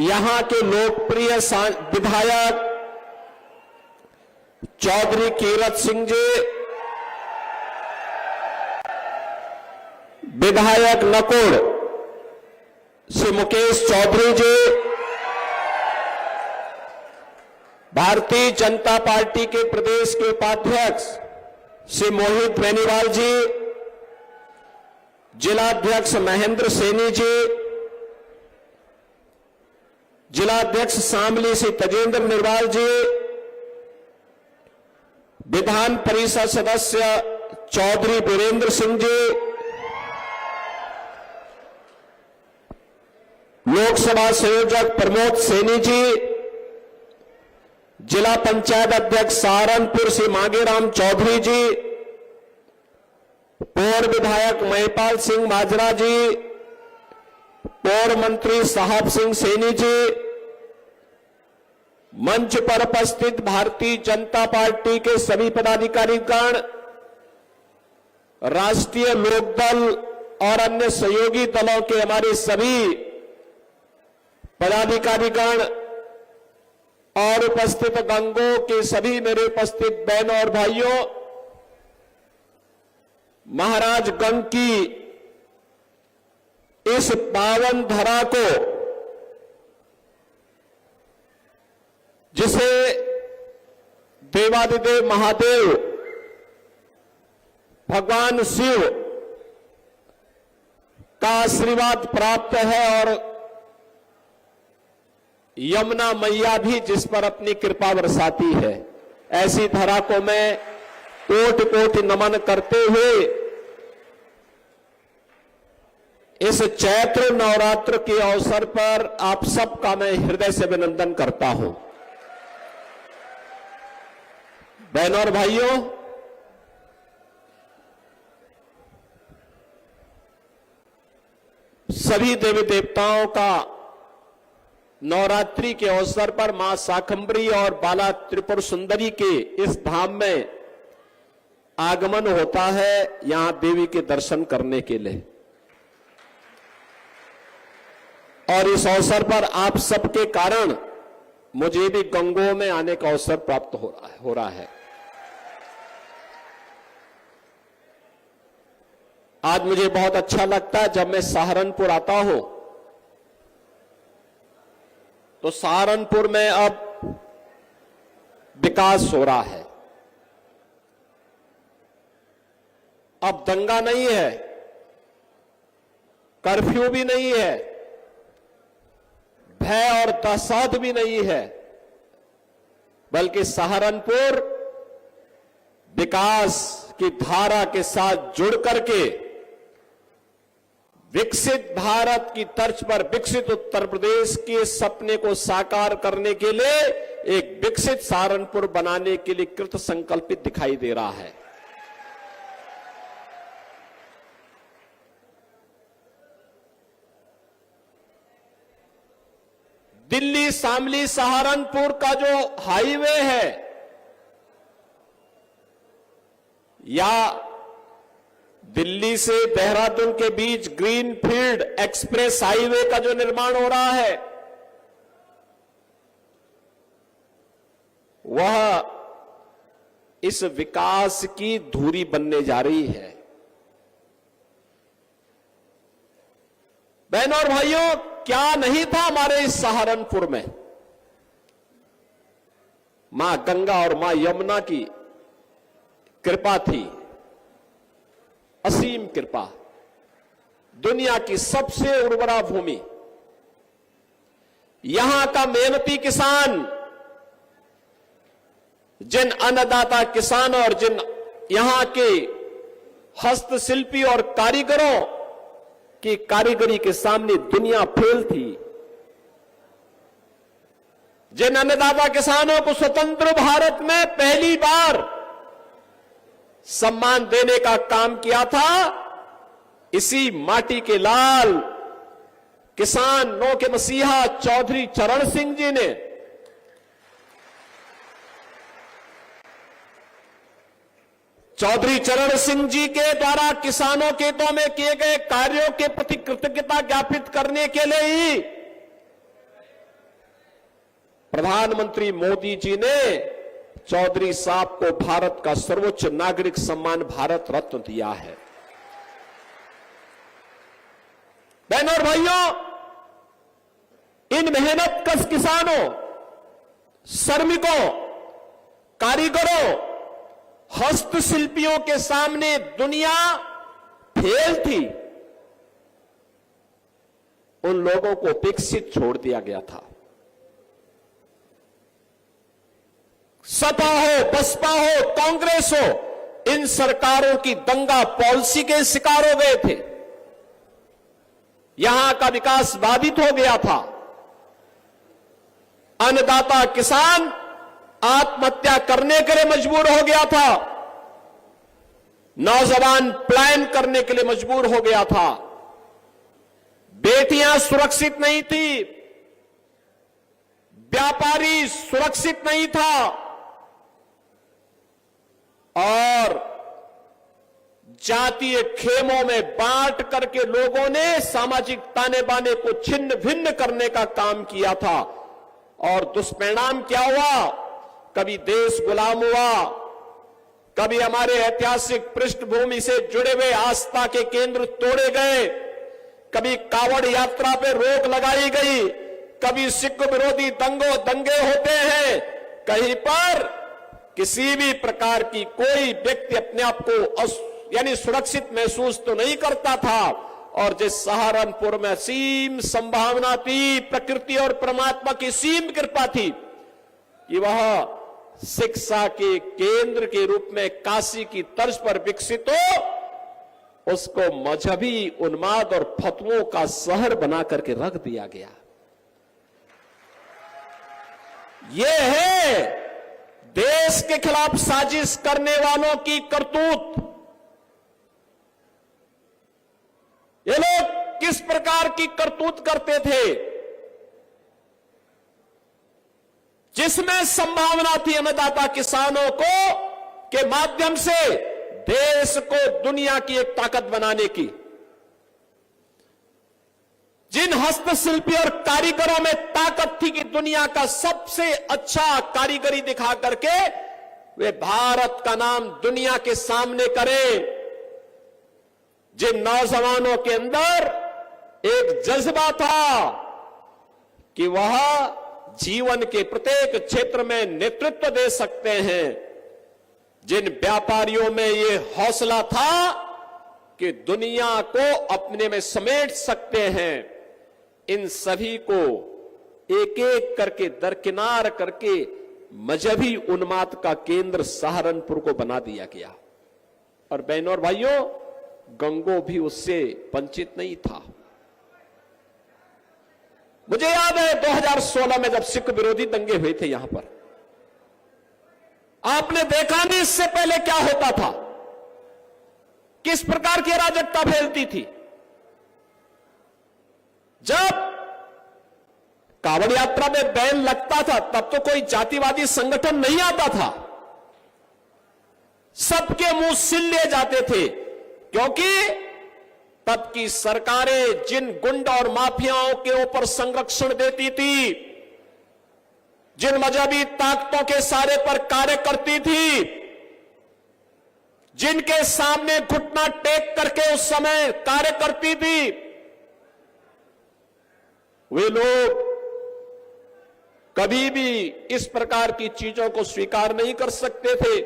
यहां के लोकप्रिय विधायक चौधरी कीरत सिंह जी, विधायक नकुड़ श्री मुकेश चौधरी जी, भारतीय जनता पार्टी के प्रदेश के उपाध्यक्ष श्री मोहित बेनीवाल जी, जिलाध्यक्ष महेंद्र सैनी जी, जिलाध्यक्ष शामली श्री तजेंद्र निर्वाल जी, विधान परिषद सदस्य चौधरी वीरेंद्र सिंह जी, लोकसभा संयोजक प्रमोद सैनी जी, जिला पंचायत अध्यक्ष सहारनपुर श्री मांगेराम चौधरी जी, पूर्व विधायक महिपाल सिंह माजरा जी, पूर्व मंत्री साहब सिंह सैनी जी, मंच पर उपस्थित भारतीय जनता पार्टी के सभी पदाधिकारीगण, राष्ट्रीय लोकदल और अन्य सहयोगी दलों के हमारे सभी पदाधिकारीगण और उपस्थित गंगों के सभी मेरे उपस्थित बहनों और भाइयों, महाराजगंज की इस पावन धरा को, जिसे देवादिदेव महादेव भगवान शिव का आशीर्वाद प्राप्त है और यमुना मैया भी जिस पर अपनी कृपा बरसाती है, ऐसी धरा को मैं कोटि कोटि नमन करते हुए इस चैत्र नवरात्र के अवसर पर आप सबका मैं हृदय से अभिनंदन करता हूं। बहनों और भाइयों, सभी देवी देवताओं का नवरात्रि के अवसर पर मां शाकंभरी और बाला त्रिपुर सुंदरी के इस धाम में आगमन होता है, यहां देवी के दर्शन करने के लिए। और इस अवसर पर आप सबके कारण मुझे भी गंगों में आने का अवसर प्राप्त हो रहा है। आज मुझे बहुत अच्छा लगता है जब मैं सहारनपुर आता हूं तो सहारनपुर में अब विकास हो रहा है। अब दंगा नहीं है, कर्फ्यू भी नहीं है, भय और दहशत भी नहीं है, बल्कि सहारनपुर विकास की धारा के साथ जुड़ करके विकसित भारत की तर्ज पर विकसित उत्तर प्रदेश के सपने को साकार करने के लिए एक विकसित सहारनपुर बनाने के लिए कृत संकल्पित दिखाई दे रहा है। दिल्ली शामली सहारनपुर का जो हाईवे है या दिल्ली से देहरादून के बीच ग्रीनफील्ड एक्सप्रेस हाईवे का जो निर्माण हो रहा है, वह इस विकास की धुरी बनने जा रही है। बहनों और भाइयों, क्या नहीं था हमारे इस सहारनपुर में? मां गंगा और मां यमुना की कृपा थी, असीम कृपा। दुनिया की सबसे उर्वरा भूमि, यहां का मेहनती किसान, जिन अन्नदाता किसान और जिन यहां के हस्तशिल्पी और कारीगरों की कारीगरी के सामने दुनिया फेल थी, जिन अन्नदाता किसानों को स्वतंत्र भारत में पहली बार सम्मान देने का काम किया था, इसी माटी के लाल किसानों के मसीहा चौधरी चरण सिंह जी ने चौधरी चरण सिंह जी के द्वारा किसानों के हितों में किए गए कार्यों के प्रति कृतज्ञता ज्ञापित करने के लिए ही प्रधानमंत्री मोदी जी ने चौधरी साहब को भारत का सर्वोच्च नागरिक सम्मान भारत रत्न दिया है। बहनों और भाइयों, इन मेहनतकश किसानों, श्रमिकों, कारीगरों, हस्तशिल्पियों के सामने दुनिया फेल थी। उन लोगों को उपेक्षित छोड़ दिया गया था। सपा हो, बसपा हो, कांग्रेस हो, इन सरकारों की दंगा पॉलिसी के शिकार हो गए थे। यहां का विकास बाधित हो गया था। अन्नदाता किसान आत्महत्या करने के लिए मजबूर हो गया था। नौजवान पलायन करने के लिए मजबूर हो गया था। बेटियां सुरक्षित नहीं थी, व्यापारी सुरक्षित नहीं था और जातीय खेमों में बांट करके लोगों ने सामाजिक ताने बाने को छिन्न भिन्न करने का काम किया था। और दुष्परिणाम क्या हुआ? कभी देश गुलाम हुआ, कभी हमारे ऐतिहासिक पृष्ठभूमि से जुड़े हुए आस्था के केंद्र तोड़े गए, कभी कावड़ यात्रा पे रोक लगाई गई, कभी सिख विरोधी दंगे होते हैं। कहीं पर किसी भी प्रकार की कोई व्यक्ति अपने आप को यानी सुरक्षित महसूस तो नहीं करता था। और जिस सहारनपुर में असीम संभावना थी, प्रकृति और परमात्मा की सीम कृपा थी कि वह शिक्षा के केंद्र के रूप में काशी की तर्ज पर विकसित हो, उसको मजहबी उन्माद और फतवों का शहर बना करके रख दिया गया। यह है देश के खिलाफ साजिश करने वालों की करतूत। ये लोग किस प्रकार की करतूत करते थे? जिसमें संभावना थी अन्नदाता किसानों को के माध्यम से देश को दुनिया की एक ताकत बनाने की, जिन हस्तशिल्पी और कारीगरों में ताकत थी कि दुनिया का सबसे अच्छा कारीगरी दिखा करके वे भारत का नाम दुनिया के सामने करें, जिन नौजवानों के अंदर एक जज्बा था कि वह जीवन के प्रत्येक क्षेत्र में नेतृत्व दे सकते हैं, जिन व्यापारियों में ये हौसला था कि दुनिया को अपने में समेट सकते हैं, इन सभी को एक एक करके दरकिनार करके मजहबी उन्माद का केंद्र सहारनपुर को बना दिया गया। और बहनों और भाइयों, गंगो भी उससे वंचित नहीं था। मुझे याद है 2016 में जब सिख विरोधी दंगे हुए थे यहां पर, आपने देखा नहीं इससे पहले क्या होता था, किस प्रकार की अराजकता फैलती थी। जब कावड़ यात्रा में बैन लगता था तब तो कोई जातिवादी संगठन नहीं आता था, सबके मुंह सिल लिए जाते थे, क्योंकि तब की सरकारें जिन गुंड और माफियाओं के ऊपर संरक्षण देती थी, जिन मजहबी ताकतों के सहारे पर कार्य करती थी, जिनके सामने घुटना टेक करके उस समय कार्य करती थी, वे लोग कभी भी इस प्रकार की चीजों को स्वीकार नहीं कर सकते थे।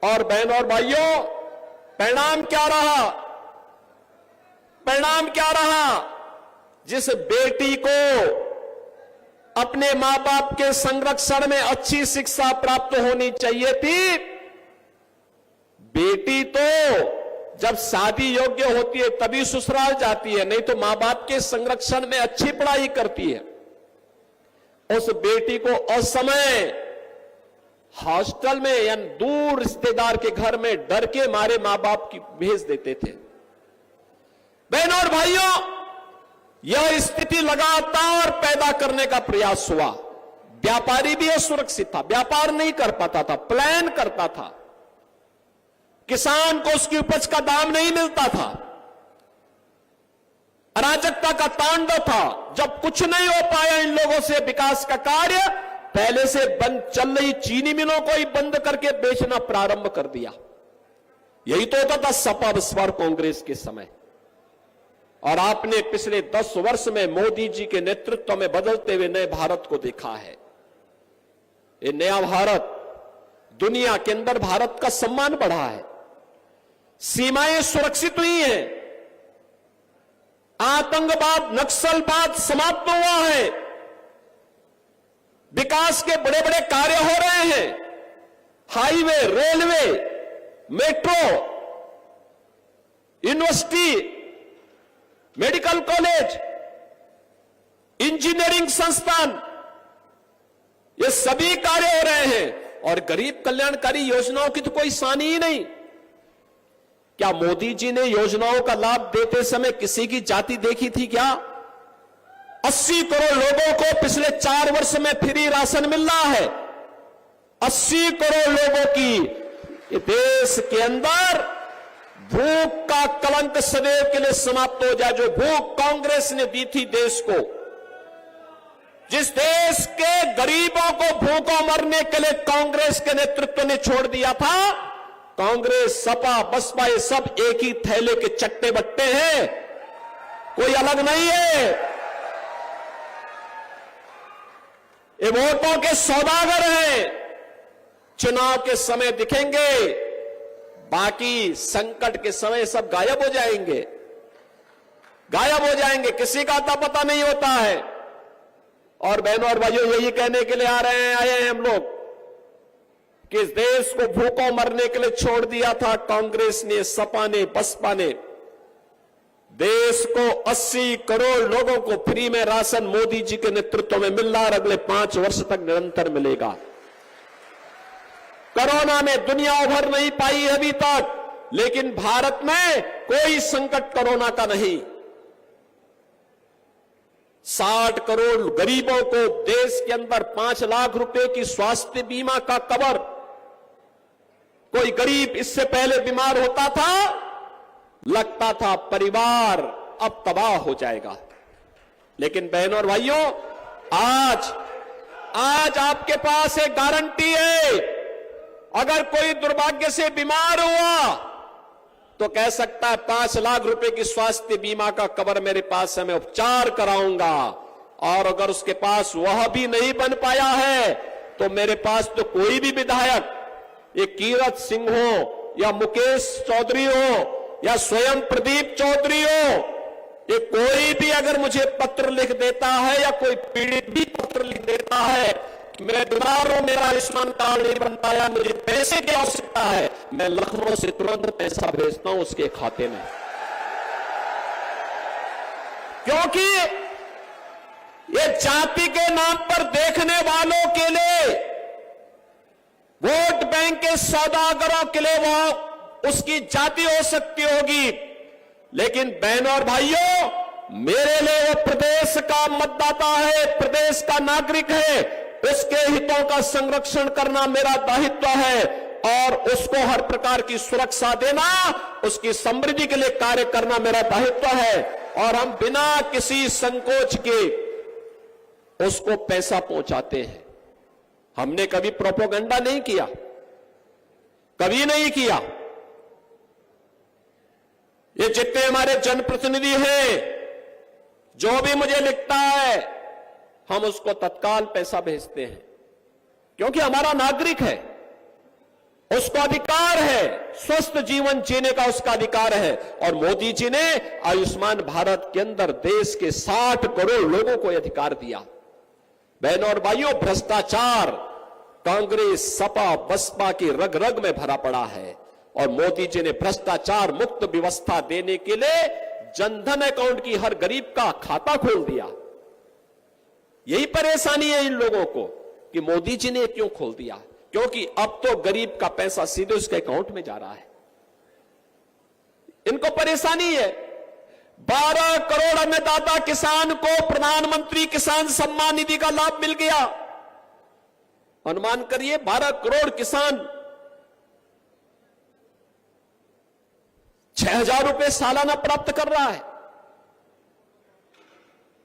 और बहनों और भाइयों, परिणाम क्या रहा? परिणाम क्या रहा? जिस बेटी को अपने मां बाप के संरक्षण में अच्छी शिक्षा प्राप्त होनी चाहिए थी, बेटी तो जब शादी योग्य होती है तभी ससुराल जाती है, नहीं तो मां बाप के संरक्षण में अच्छी पढ़ाई करती है। उस बेटी को असमय हॉस्टल में या दूर रिश्तेदार के घर में डर के मारे मां बाप की भेज देते थे। बहनों और भाइयों, यह स्थिति लगातार पैदा करने का प्रयास हुआ। व्यापारी भी असुरक्षित था, व्यापार नहीं कर पाता था, प्लान करता था, किसान को उसकी उपज का दाम नहीं मिलता था, अराजकता का तांडव था। जब कुछ नहीं हो पाया इन लोगों से विकास का कार्य, पहले से बंद चल रही चीनी मिलों को ही बंद करके बेचना प्रारंभ कर दिया। यही तो होता था सपा बसपा कांग्रेस के समय। और आपने पिछले 10 वर्ष में मोदी जी के नेतृत्व में बदलते हुए नए भारत को देखा है। ये नया भारत, दुनिया के अंदर भारत का सम्मान बढ़ा है, सीमाएं सुरक्षित हुई हैं, आतंकवाद नक्सलवाद समाप्त हुआ है, विकास के बड़े बड़े कार्य हो रहे हैं, highway, railway, metro, university, medical college, engineering संस्थान, ये सभी कार्य हो रहे हैं। और गरीब कल्याणकारी योजनाओं की तो कोई सानी ही नहीं। क्या मोदी जी ने योजनाओं का लाभ देते समय किसी की जाति देखी थी क्या? 80 करोड़ लोगों को पिछले 4 वर्ष में फ्री राशन मिल रहा है। 80 करोड़ लोगों की देश के अंदर भूख का कलंक सदैव के लिए समाप्त हो जाए। जो भूख कांग्रेस ने दी थी देश को, जिस देश के गरीबों को भूखों मरने के लिए कांग्रेस के नेतृत्व ने छोड़ दिया था, कांग्रेस, सपा, बसपा ये सब एक ही थैले के चट्टे बट्टे हैं, कोई अलग नहीं है। ये वोटों के सौदागर हैं। चुनाव के समय दिखेंगे, बाकी संकट के समय सब गायब हो जाएंगे, गायब हो जाएंगे, किसी का अता पता नहीं होता है। और बहनों और भाइयों, यही कहने के लिए आए हैं हम लोग कि इस देश को भूखों मरने के लिए छोड़ दिया था कांग्रेस ने, सपा ने, बसपा ने। देश को 80 करोड़ लोगों को फ्री में राशन मोदी जी के नेतृत्व में मिल रहा है, अगले 5 वर्ष तक निरंतर मिलेगा। कोरोना में दुनिया उभर नहीं पाई अभी तक, लेकिन भारत में कोई संकट कोरोना का नहीं। 60 करोड़ गरीबों को देश के अंदर 5 लाख रुपए की स्वास्थ्य बीमा का कवर। कोई गरीब इससे पहले बीमार होता था, लगता था परिवार अब तबाह हो जाएगा, लेकिन बहनों और भाइयों, आज आपके पास एक गारंटी है। अगर कोई दुर्भाग्य से बीमार हुआ तो कह सकता है 5 लाख रुपए की स्वास्थ्य बीमा का कवर मेरे पास है, मैं उपचार कराऊंगा। और अगर उसके पास वह भी नहीं बन पाया है तो मेरे पास तो कोई भी विधायक, ये कीरत सिंह हो या मुकेश चौधरी हो या स्वयं प्रदीप चौधरी हो, ये कोई भी अगर मुझे पत्र लिख देता है या कोई पीड़ित भी पत्र लिख देता है, मैं बीमार हूं, मेरा आयुष्मान कार्ड नहीं बन पाया, मुझे पैसे की आवश्यकता है, मैं लखनऊ से तुरंत पैसा भेजता हूं उसके खाते में। क्योंकि ये जाति के नाम पर देखने वालों के लिए, वोट बैंक के सौदागरों के लिए वो उसकी जाति हो सकती होगी, लेकिन बहनों और भाइयों, मेरे लिए वो प्रदेश का मतदाता है, प्रदेश का नागरिक है, उसके हितों का संरक्षण करना मेरा दायित्व है और उसको हर प्रकार की सुरक्षा देना, उसकी समृद्धि के लिए कार्य करना मेरा दायित्व है। और हम बिना किसी संकोच के उसको पैसा पहुंचाते हैं। हमने कभी प्रोपेगेंडा नहीं किया, कभी नहीं किया। ये जितने हमारे जनप्रतिनिधि हैं, जो भी मुझे लिखता है, हम उसको तत्काल पैसा भेजते हैं, क्योंकि हमारा नागरिक है, उसका अधिकार है, स्वस्थ जीवन जीने का उसका अधिकार है। और मोदी जी ने आयुष्मान भारत के अंदर देश के 60 करोड़ लोगों को अधिकार दिया। बहनों और भाइयों, भ्रष्टाचार कांग्रेस, सपा, बसपा की रग रग में भरा पड़ा है और मोदी जी ने भ्रष्टाचार मुक्त व्यवस्था देने के लिए जनधन अकाउंट की हर गरीब का खाता खोल दिया। यही परेशानी है इन लोगों को कि मोदी जी ने क्यों खोल दिया, क्योंकि अब तो गरीब का पैसा सीधे उसके अकाउंट में जा रहा है। इनको परेशानी है। 12 करोड़ अन्नदाता किसान को प्रधानमंत्री किसान सम्मान निधि का लाभ मिल गया। अनुमान करिए, 12 करोड़ किसान 6,000 रुपए सालाना प्राप्त कर रहा है।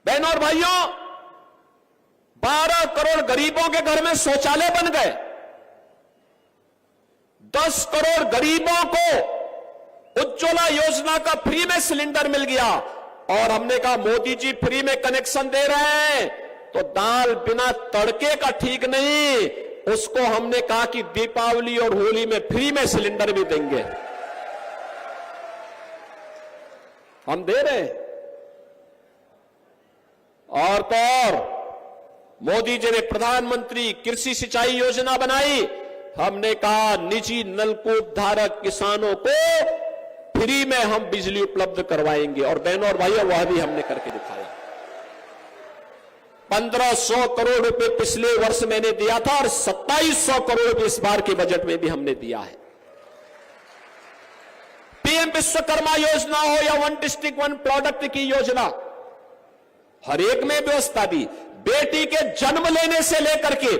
बहनों और भाइयों, 12 करोड़ गरीबों के घर में शौचालय बन गए, 10 करोड़ गरीबों को उज्ज्वला योजना का फ्री में सिलेंडर मिल गया। और हमने कहा मोदी जी फ्री में कनेक्शन दे रहे हैं तो दाल बिना तड़के का ठीक नहीं, उसको हमने कहा कि दीपावली और होली में फ्री में सिलेंडर भी देंगे। हम दे रहे हैं। और तो और मोदी जी ने प्रधानमंत्री कृषि सिंचाई योजना बनाई। हमने कहा निजी नलकूप धारक किसानों को फ्री में हम बिजली उपलब्ध करवाएंगे। और बहनों और भाइयों, वह भी हमने करके दिखाया। 1500 करोड़ रुपए पिछले वर्ष मैंने दिया था और 2700 करोड़ रुपए इस बार के बजट में भी हमने दिया है। पीएम विश्वकर्मा योजना हो या वन डिस्ट्रिक्ट वन प्रोडक्ट की योजना, हर एक में व्यवस्था दी। बेटी के जन्म लेने से लेकर के